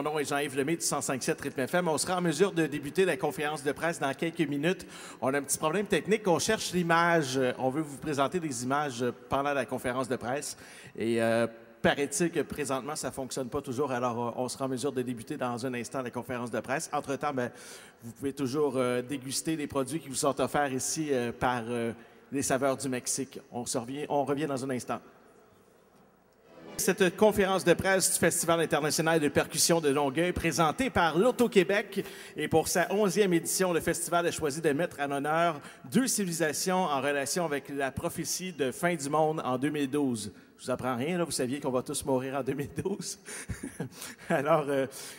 Mon nom est Jean-Yves Lemay du 105.7 Rythme FM. On sera en mesure de débuter la conférence de presse dans quelques minutes. On a un petit problème technique. On cherche l'image. On veut vous présenter des images pendant la conférence de presse. Et paraît-il que présentement, ça ne fonctionne pas toujours. Alors, on sera en mesure de débuter dans un instant la conférence de presse. Entre-temps, vous pouvez toujours déguster les produits qui vous sont offerts ici par les saveurs du Mexique. On revient dans un instant. Cette conférence de presse du Festival international de percussion de Longueuil, présentée par l'Auto-Québec, et pour sa 11e édition, le festival a choisi de mettre en honneur deux civilisations en relation avec la prophétie de fin du monde en 2012. Je vous apprends rien, là, vous saviez qu'on va tous mourir en 2012. Alors,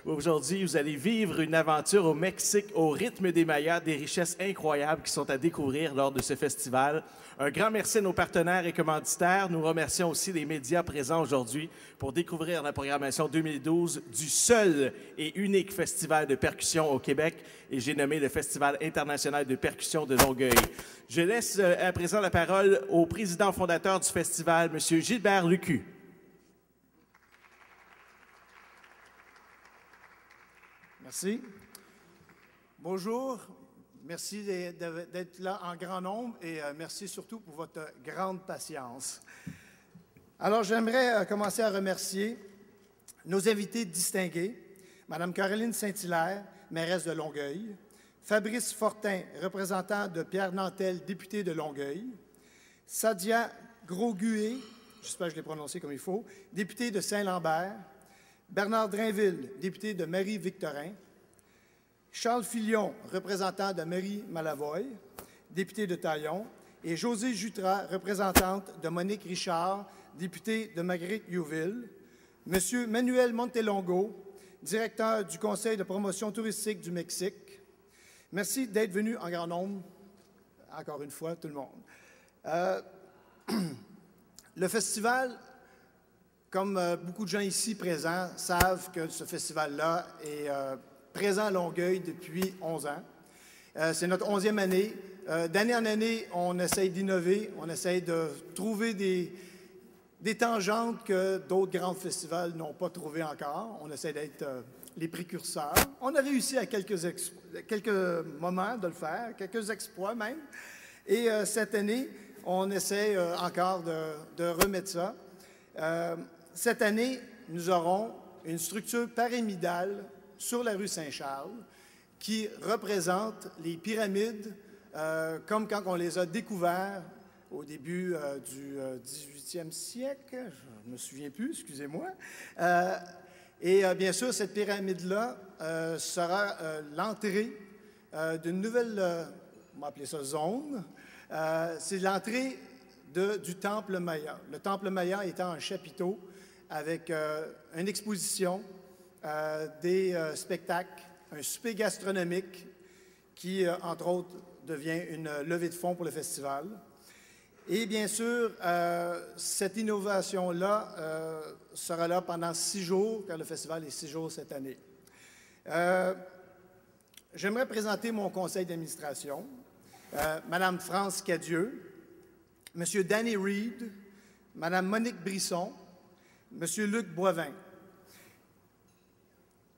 aujourd'hui, vous allez vivre une aventure au Mexique au rythme des Mayas, des richesses incroyables qui sont à découvrir lors de ce festival. Un grand merci à nos partenaires et commanditaires. Nous remercions aussi les médias présents aujourd'hui pour découvrir la programmation 2012 du seul et unique festival de percussion au Québec, et j'ai nommé le Festival international de percussion de Longueuil. Je laisse à présent la parole au président fondateur du festival, M. Gilbert Lucu. Merci. Bonjour. Merci d'être là en grand nombre et merci surtout pour votre grande patience. Alors, j'aimerais commencer à remercier nos invités distingués, Mme Caroline Saint-Hilaire, mairesse de Longueuil, Fabrice Fortin, représentant de Pierre-Nantel, député de Longueuil, Sadia Grosgué, j'espère que je l'ai prononcé comme il faut, député de Saint-Lambert, Bernard Drainville, député de Marie-Victorin, Charles Filion, représentant de Marie-Malavoie, député de Taillon, et Josée Jutras, représentante de Monique Richard, députée de Marguerite-Youville, M. Manuel Montelongo, directeur du Conseil de promotion touristique du Mexique. Merci d'être venu en grand nombre, encore une fois, tout le monde. Le festival, comme beaucoup de gens ici présents, savent que ce festival-là est présent à Longueuil depuis 11 ans. C'est notre 11e année. D'année en année, on essaye d'innover, on essaye de trouver des tangentes que d'autres grands festivals n'ont pas trouvées encore. On essaie d'être les précurseurs. On a réussi à quelques moments de le faire, quelques exploits même. Et cette année, on essaie encore de remettre ça. Cette année, nous aurons une structure pyramidale sur la rue Saint-Charles, qui représente les pyramides comme quand on les a découvertes au début du 18e siècle, je ne me souviens plus, excusez-moi. Et bien sûr, cette pyramide-là sera l'entrée d'une nouvelle, on va appeler ça zone, c'est l'entrée du Temple Maya. Le Temple Maya étant un chapiteau avec une exposition, des spectacles, un souper gastronomique qui, entre autres, devient une levée de fonds pour le festival. Et bien sûr, cette innovation-là sera là pendant 6 jours, car le festival est 6 jours cette année. J'aimerais présenter mon conseil d'administration, Mme France Cadieux, M. Danny Reed, Mme Monique Brisson, M. Luc Boivin.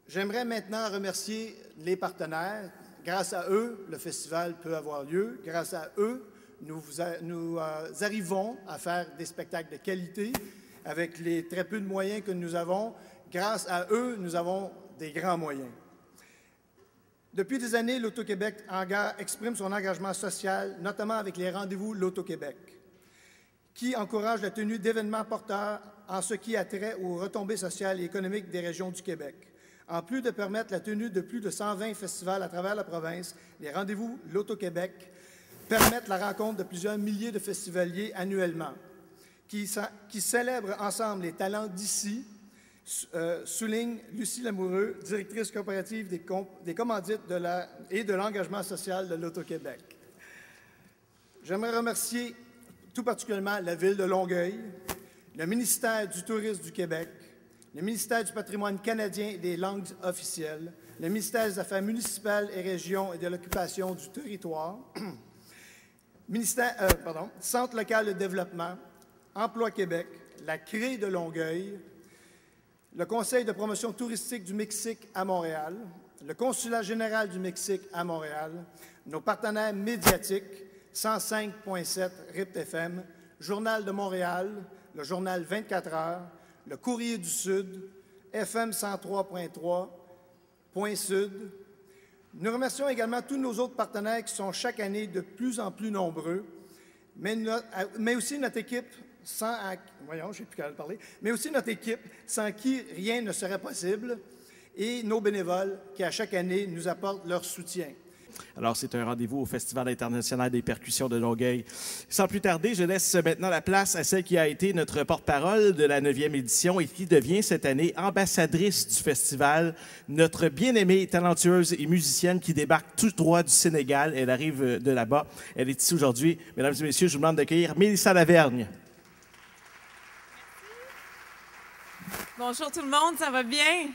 J'aimerais maintenant remercier les partenaires. Grâce à eux, le festival peut avoir lieu. Grâce à eux, nous arrivons à faire des spectacles de qualité avec les très peu de moyens que nous avons. Grâce à eux, nous avons des grands moyens. Depuis des années, l'Auto-Québec exprime son engagement social, notamment avec les rendez-vous L'Auto-Québec, qui encourage la tenue d'événements porteurs en ce qui a trait aux retombées sociales et économiques des régions du Québec. En plus de permettre la tenue de plus de 120 festivals à travers la province, les rendez-vous L'Auto-Québec permettent la rencontre de plusieurs milliers de festivaliers annuellement qui célèbrent ensemble les talents d'ici, souligne Lucie Lamoureux, directrice coopérative des commandites et de l'engagement social de l'Auto-Québec. J'aimerais remercier tout particulièrement la Ville de Longueuil, le ministère du Tourisme du Québec, le ministère du Patrimoine canadien et des langues officielles, le ministère des Affaires municipales et régions et de l'occupation du territoire, Centre local de développement, Emploi Québec, la CRE de Longueuil, le Conseil de promotion touristique du Mexique à Montréal, le Consulat général du Mexique à Montréal, nos partenaires médiatiques, 105.7 RIPT FM, Journal de Montréal, le Journal 24 heures, le Courrier du Sud, FM 103.3, Point Sud. Nous remercions également tous nos autres partenaires qui sont chaque année de plus en plus nombreux, mais aussi notre équipe mais aussi notre équipe sans qui rien ne serait possible et nos bénévoles qui, à chaque année, nous apportent leur soutien. Alors, c'est un rendez-vous au Festival international des percussions de Longueuil. Sans plus tarder, je laisse maintenant la place à celle qui a été notre porte-parole de la 9e édition et qui devient cette année ambassadrice du festival, notre bien-aimée, talentueuse et musicienne qui débarque tout droit du Sénégal. Elle arrive de là-bas. Elle est ici aujourd'hui. Mesdames et messieurs, je vous demande d'accueillir Mélissa Lavergne. Bonjour tout le monde, ça va bien?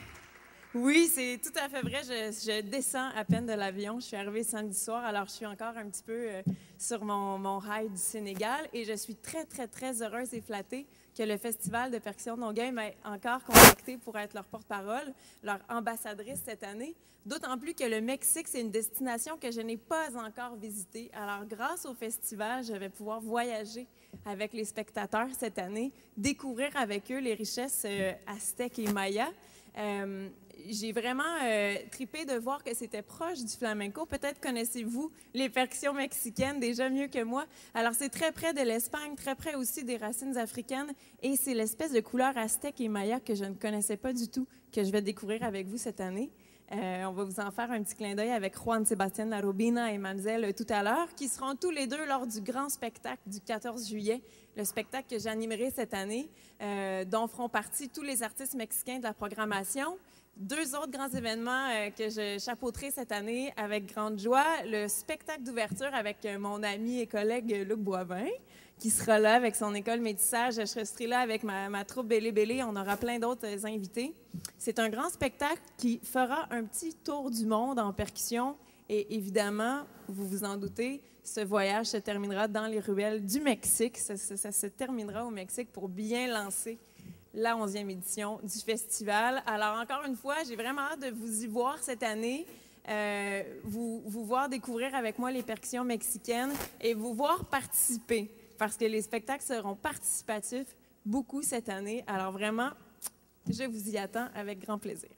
Oui, c'est tout à fait vrai. Je descends à peine de l'avion. Je suis arrivée samedi soir, alors je suis encore un petit peu sur mon rail du Sénégal et je suis très, très, très heureuse et flattée que le Festival de percussion de Longueuil m'ait encore contactée pour être leur porte-parole, leur ambassadrice cette année. D'autant plus que le Mexique, c'est une destination que je n'ai pas encore visitée. Alors, grâce au festival, je vais pouvoir voyager avec les spectateurs cette année, découvrir avec eux les richesses aztèques et mayas. J'ai vraiment trippé de voir que c'était proche du flamenco. Peut-être connaissez-vous les percussions mexicaines déjà mieux que moi. Alors, c'est très près de l'Espagne, très près aussi des racines africaines. Et c'est l'espèce de couleur aztèque et maya que je ne connaissais pas du tout, que je vais découvrir avec vous cette année. On va vous en faire un petit clin d'œil avec Juan Sebastián Larobina et Mamzelle tout à l'heure, qui seront tous les deux lors du grand spectacle du 14 juillet, le spectacle que j'animerai cette année, dont feront partie tous les artistes mexicains de la programmation. Deux autres grands événements que je chapeauterai cette année avec grande joie. Le spectacle d'ouverture avec mon ami et collègue Luc Boivin, qui sera là avec son école métissage. Je serai là avec ma troupe Bélé Bélé. On aura plein d'autres invités. C'est un grand spectacle qui fera un petit tour du monde en percussion. Et évidemment, vous vous en doutez, ce voyage se terminera dans les ruelles du Mexique. Ça se terminera au Mexique pour bien lancer la 11e édition du festival. Alors, encore une fois, j'ai vraiment hâte de vous y voir cette année, vous voir découvrir avec moi les percussions mexicaines et vous voir participer, parce que les spectacles seront participatifs beaucoup cette année. Alors, vraiment, je vous y attends avec grand plaisir.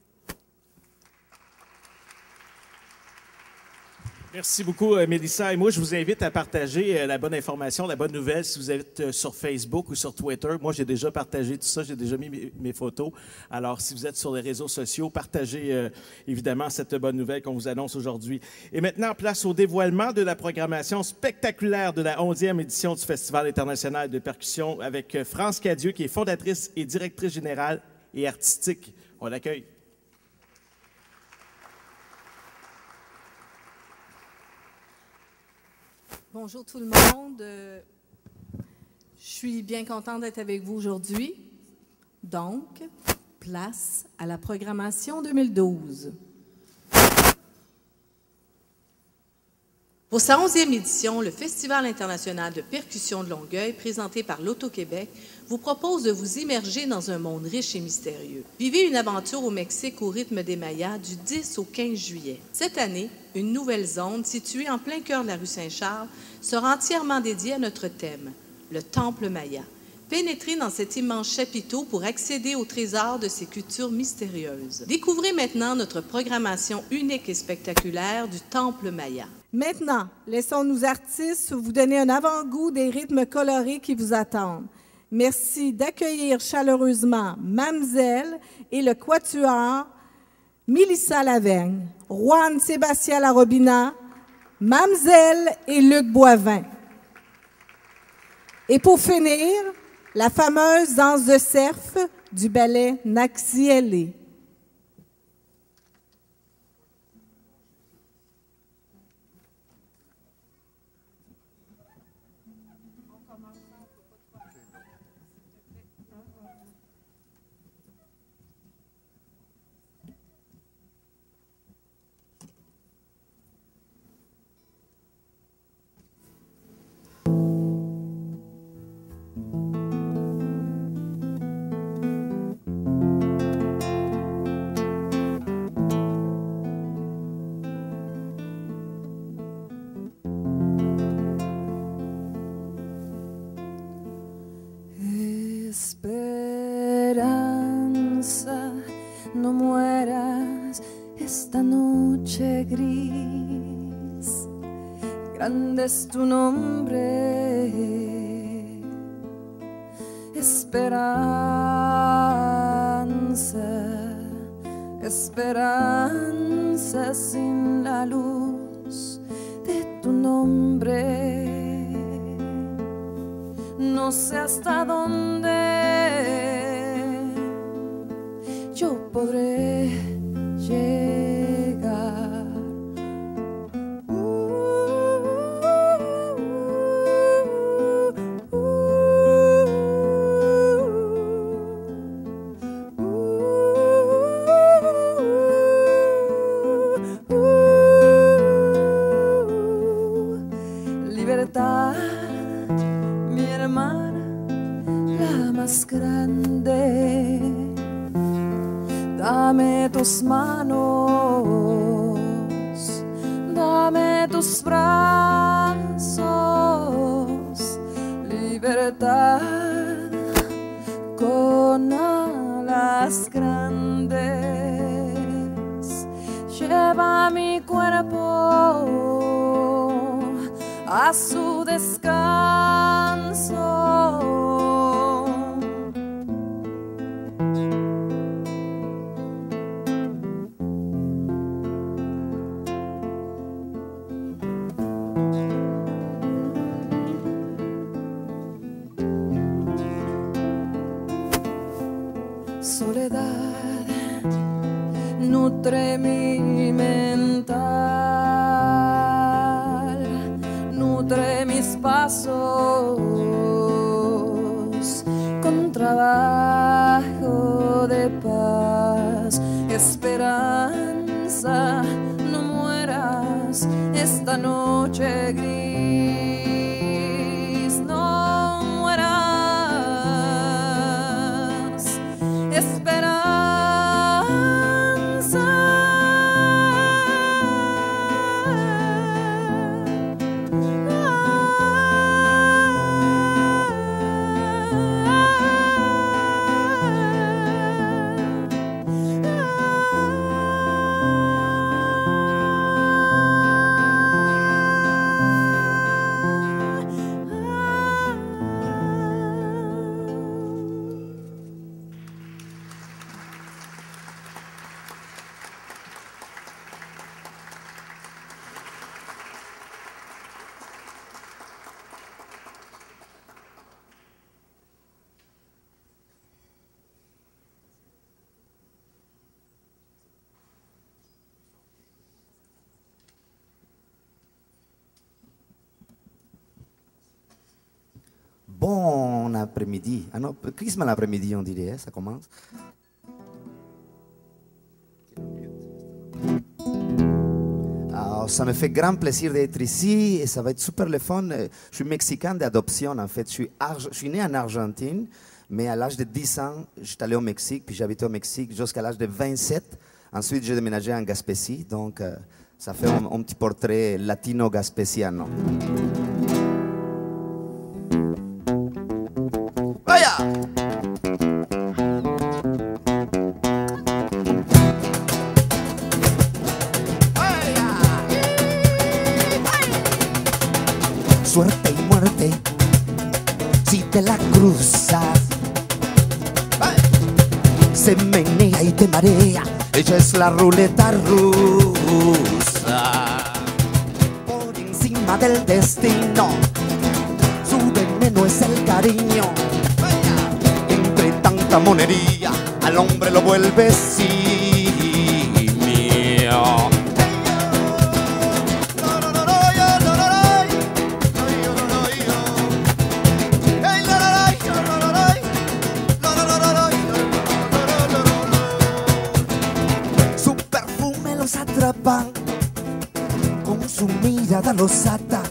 Merci beaucoup, Mélissa. Et moi, je vous invite à partager la bonne information, la bonne nouvelle si vous êtes sur Facebook ou sur Twitter. Moi, j'ai déjà partagé tout ça, j'ai déjà mis mes photos. Alors, si vous êtes sur les réseaux sociaux, partagez évidemment cette bonne nouvelle qu'on vous annonce aujourd'hui. Et maintenant, place au dévoilement de la programmation spectaculaire de la 11e édition du Festival international de percussion avec France Cadieux, qui est fondatrice et directrice générale et artistique. On l'accueille. Bonjour tout le monde. Je suis bien contente d'être avec vous aujourd'hui. Donc, place à la programmation 2012. Pour sa 11e édition, le Festival international de percussion de Longueuil, présenté par l'Auto-Québec, vous propose de vous immerger dans un monde riche et mystérieux. Vivez une aventure au Mexique au rythme des Mayas du 10 au 15 juillet. Cette année, une nouvelle zone située en plein cœur de la rue Saint-Charles sera entièrement dédiée à notre thème, le Temple Maya. Pénétrez dans cet immense chapiteau pour accéder au trésor de ces cultures mystérieuses. Découvrez maintenant notre programmation unique et spectaculaire du Temple Maya. Maintenant, laissons nos artistes vous donner un avant-goût des rythmes colorés qui vous attendent. Merci d'accueillir chaleureusement Mamzelle et le quatuor Mélissa Lavergne, Juan Sebastián Larobina, Mamzelle et Luc Boivin. Et pour finir, la fameuse danse de cerf du ballet Naxiélé. mueras esta noche gris. Grande es tu nombre, esperanza, esperanza sin la luz de tu nombre. No sé hasta dónde yo podré llegar. Libertad, mi hermana, la más grande. Dame tus manos, dame tus brazos. Libertad con alas grandes. Lleva mi cuerpo a su descanso. Soledad nutre mi mental, nutre mis pasos con trabajo de paz. Esperanza, no mueras esta noche gris, no mueras. Esperanza. Bon après-midi. Ah non, Christmas l'après-midi, on dirait, ça commence. Alors, ça me fait grand plaisir d'être ici et ça va être super le fun. Je suis mexicain d'adoption, en fait. Je suis né en Argentine, mais à l'âge de 10 ans, j'étais allé au Mexique, puis j'habitais au Mexique jusqu'à l'âge de 27. Ensuite, j'ai déménagé en Gaspésie, donc ça fait un petit portrait latino-gaspésiano. Vaya! Suerte y muerte, si te la cruzas, se menea y te marea, ella es la ruleta rusa. Por encima del destino, su veneno es el cariño. Entre tanta monería, al hombre lo vuelve simio. Con su mirada los ata,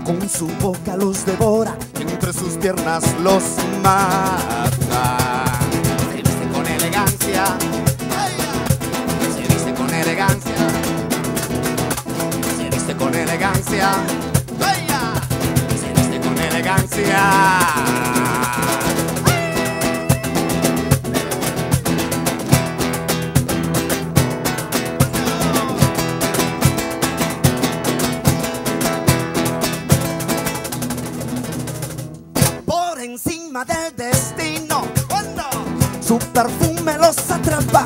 con su boca los devora, entre sus piernas los mata. Se viste con elegancia, se viste con elegancia, se viste con elegancia, se viste con elegancia. perfume los atrapa.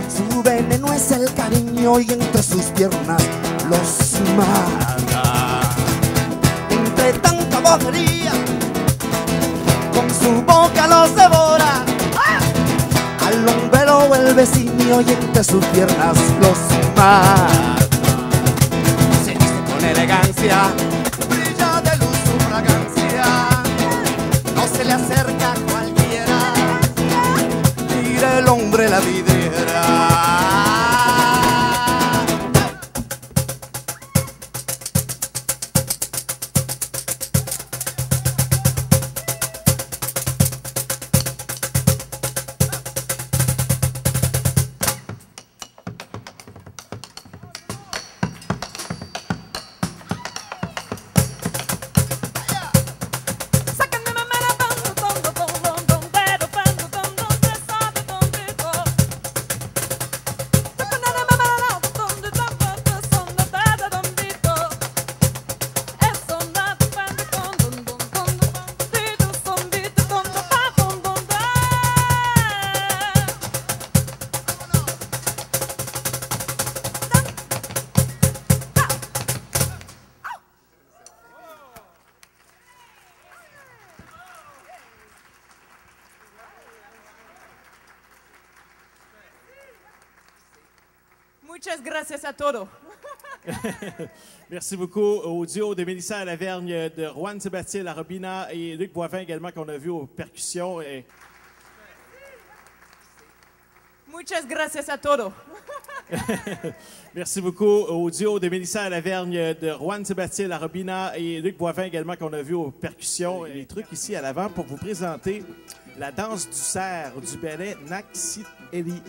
Su veneno es el cariño y entre sus piernas los mata. Entre tanta bojería, con su boca los devora. Al hombre lo vuelve simio y entre sus piernas los mata. Se viste con elegancia, brilla de luz su fragancia. No se le acerca a cualquiera, tira el hombre la vidriera. Muchas gracias a todos. Merci beaucoup au duo de Mélissa à la Vergne, de Juan Sébastien la Robina et Luc Boivin également qu'on a vu aux percussions. Et... Muchas gracias a todos. Merci beaucoup au duo de Mélissa à la Vergne, de Juan Sébastien la Robina et Luc Boivin également qu'on a vu aux percussions. Et les trucs ici à l'avant pour vous présenter la danse du cerf du ballet Naxit Eli.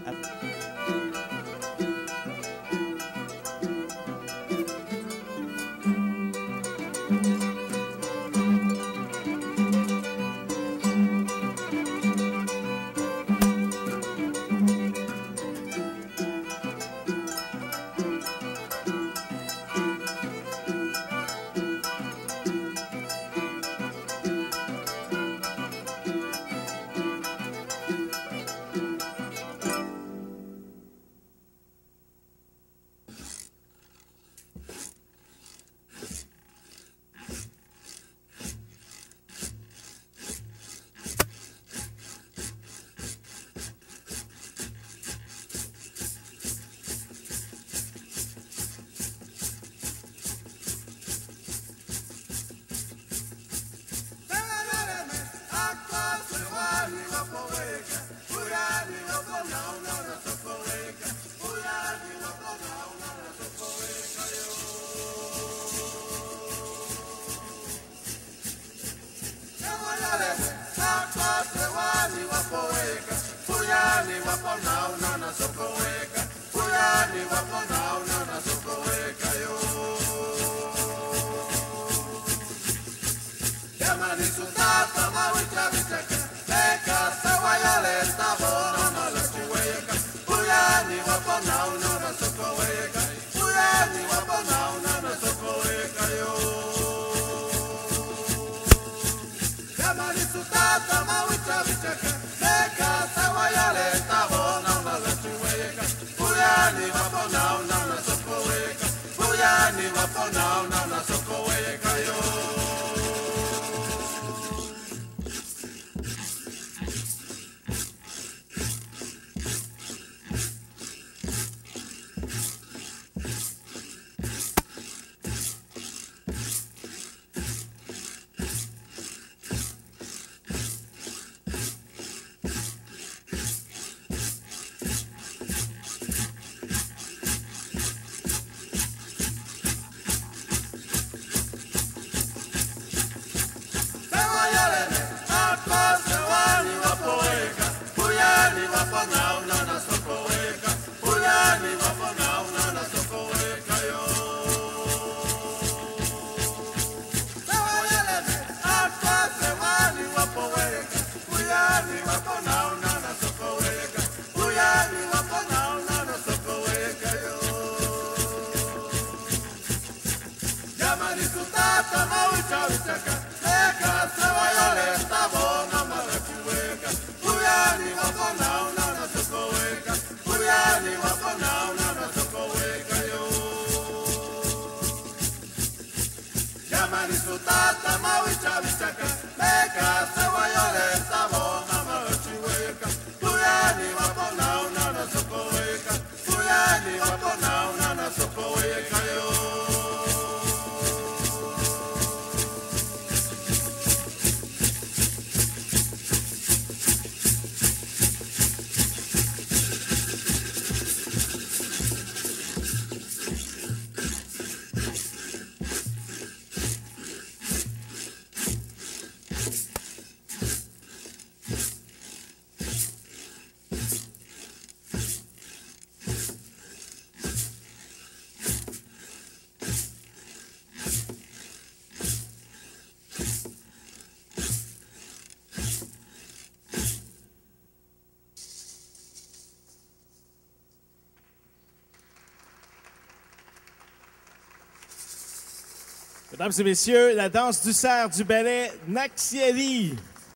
Mesdames et messieurs, la danse du cerf du ballet Naxieri.